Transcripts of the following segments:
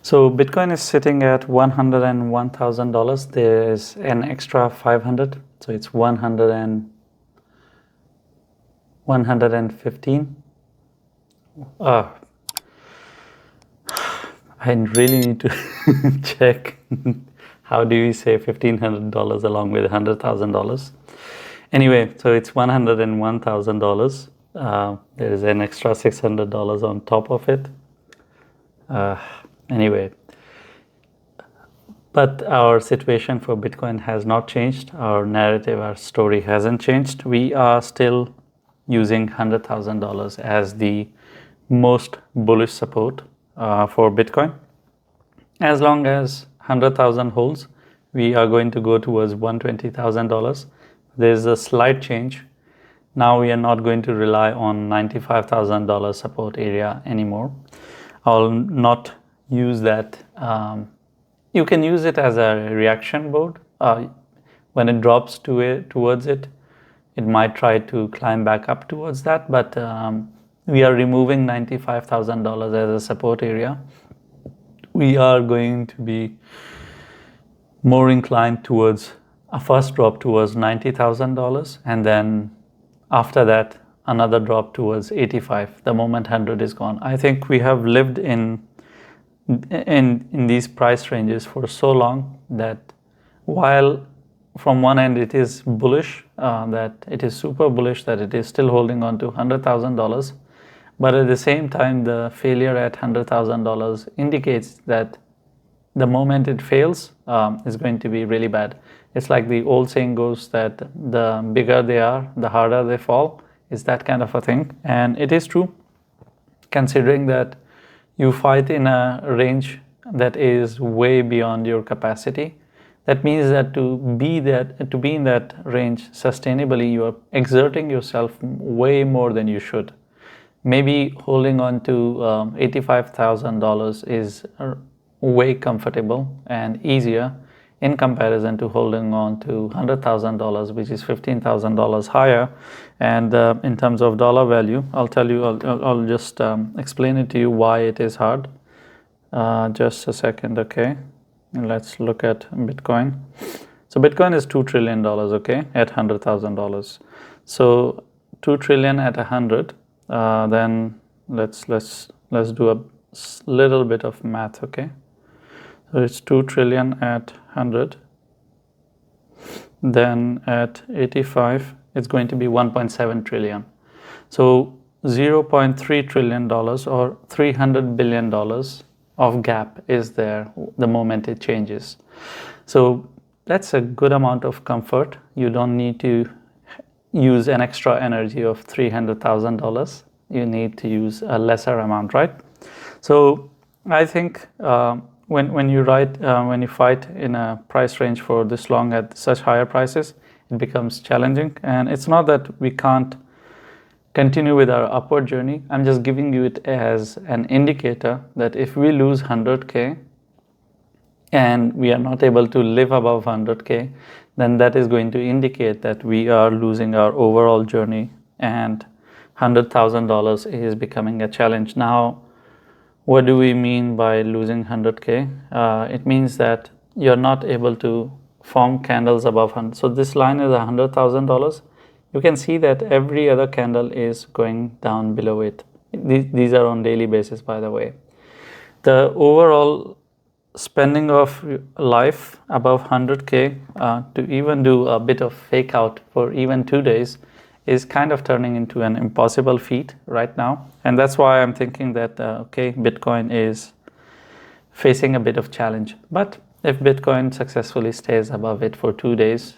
So Bitcoin is sitting at $101,000. There is an extra 500, so it's 115. I really need to check. How do we say $1,500 along with $100,000? Anyway, so it's $101,000. There is an extra $600 on top of it. Anyway, but our situation for Bitcoin has not changed. Our narrative, our story hasn't changed. We are still using $100,000 as the most bullish support for Bitcoin. As long as 100,000 holds, we are going to go towards $120,000. There's a slight change. Now we are not going to rely on $95,000 support area anymore. I'll not use that. You can use it as a reaction board. When it drops towards it, it might try to climb back up towards that, but we are removing $95,000 as a support area. We are going to be more inclined towards a first drop towards $90,000, and then after that another drop towards 85 the moment 100 is gone. I think we have lived in these price ranges for so long that while from one end it is bullish, that it is super bullish, that it is still holding on to $100,000, but at the same time the failure at $100,000 indicates that the moment it fails is going to be really bad. It's like the old saying goes that the bigger they are, the harder they fall. It's that kind of a thing, and it is true, considering that you fight in a range that is way beyond your capacity. That means that to be in that range sustainably, you are exerting yourself way more than you should. Maybe holding on to $85,000 is way comfortable and easier in comparison to holding on to $100,000, which is $15,000 higher. And in terms of dollar value, I'll tell you, I'll just explain it to you why it is hard. Just a second, okay? And let's look at Bitcoin. So Bitcoin is $2 trillion, okay, at $100,000. So 2 trillion at 100. Then let's do a little bit of math, okay? So it's 2 trillion at 100. Then at 85, it's going to be 1.7 trillion. So $0.3 trillion or $300 billion of gap is there the moment it changes. So that's a good amount of comfort. You don't need to use an extra energy of $300,000. You need to use a lesser amount, right? So I think when you fight in a price range for this long at such higher prices, it becomes challenging. And it's not that we can't continue with our upward journey. I'm just giving you it as an indicator that if we lose 100K and we are not able to live above 100K, then that is going to indicate that we are losing our overall journey, and $100,000 is becoming a challenge. Now, what do we mean by losing 100K? It means that you're not able to form candles above 100. So this line is $100,000. You can see that every other candle is going down below it. These are on daily basis, by the way. The overall spending of life above 100K to even do a bit of fake out for even 2 days is kind of turning into an impossible feat right now. And that's why I'm thinking that, okay, Bitcoin is facing a bit of challenge. But if Bitcoin successfully stays above it for 2 days,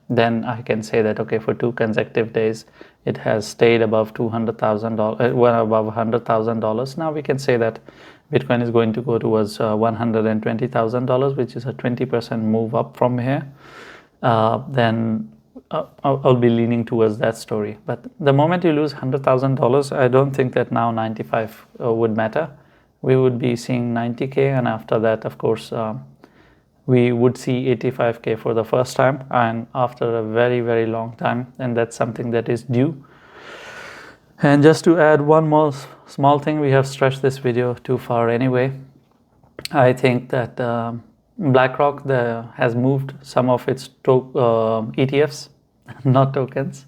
then I can say that, okay, for 2 consecutive days, it has stayed above $200,000, well, above $100,000. Now we can say that Bitcoin is going to go towards $120,000, which is a 20% move up from here. Then I'll be leaning towards that story. But the moment you lose $100,000, I don't think that now 95 would matter. We would be seeing 90K, and after that, of course, we would see 85K for the first time, and after a very, very long time, and that's something that is due. And just to add one more small thing, we have stretched this video too far anyway. I think that BlackRock has moved some of its ETFs, not tokens.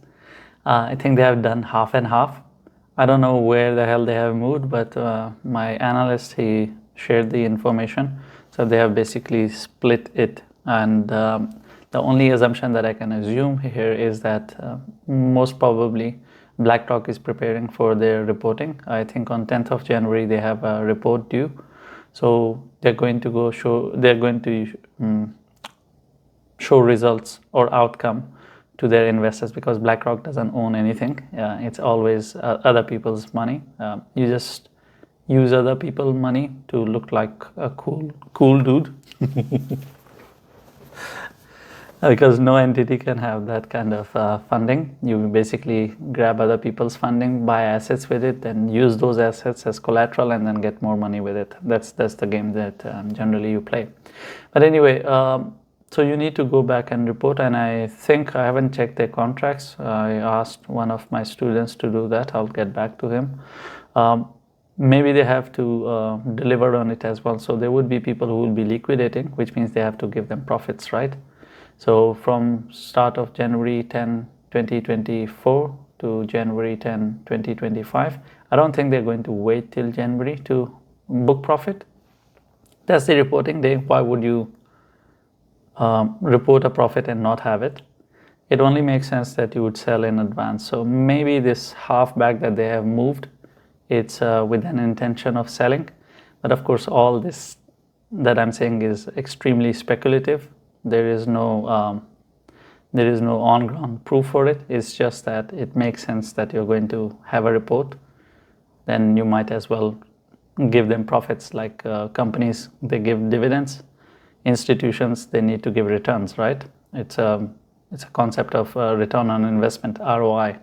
I think they have done half and half. I don't know where the hell they have moved, but my analyst, he shared the information. So they have basically split it. And the only assumption that I can assume here is that most probably BlackRock is preparing for their reporting. I think on 10th of January they have a report due. So they're going to show results or outcome to their investors, because BlackRock doesn't own anything. It's always other people's money. You just use other people's money to look like a cool dude. Because no entity can have that kind of funding. You basically grab other people's funding, buy assets with it, and use those assets as collateral, and then get more money with it. That's the game that generally you play. But anyway, so you need to go back and report, and I think I haven't checked their contracts. I asked one of my students to do that. I'll get back to him. Maybe they have to deliver on it as well. So there would be people who will be liquidating, which means they have to give them profits, right? So from start of January 10, 2024 to January 10, 2025, I don't think they're going to wait till January to book profit. That's the reporting day. Why would you report a profit and not have it? It only makes sense that you would sell in advance. So maybe this half bag that they have moved, it's with an intention of selling. But of course, all this that I'm saying is extremely speculative. There is no on-ground proof for it. It's just that it makes sense that you're going to have a report. Then you might as well give them profits. Like companies, they give dividends. Institutions, they need to give returns, right? It's a concept of return on investment, ROI.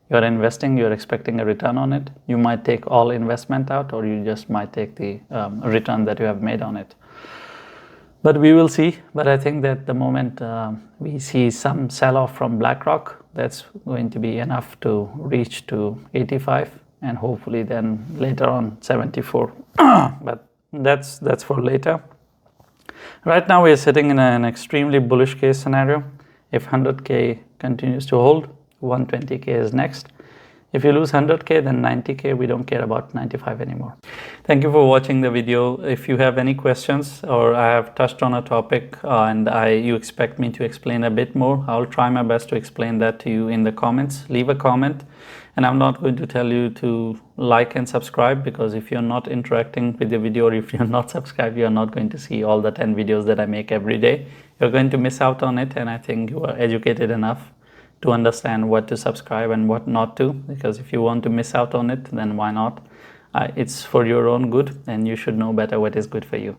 You're investing, you're expecting a return on it. You might take all investment out, or you just might take the return that you have made on it. But we will see. But I think that the moment we see some sell-off from BlackRock, that's going to be enough to reach to 85, and hopefully then later on 74. But that's for later. Right now we are sitting in an extremely bullish case scenario. If 100K continues to hold, 120K is next. If you lose 100K, then 90K, we don't care about 95 anymore. Thank you for watching the video. If you have any questions, or I have touched on a topic and you expect me to explain a bit more, I'll try my best to explain that to you in the comments. Leave a comment, and I'm not going to tell you to like and subscribe, because if you're not interacting with the video, or if you're not subscribed, you're not going to see all the 10 videos that I make every day. You're going to miss out on it, and I think you are educated enough to understand what to subscribe and what not to, because if you want to miss out on it, then why not? It's for your own good, and you should know better what is good for you.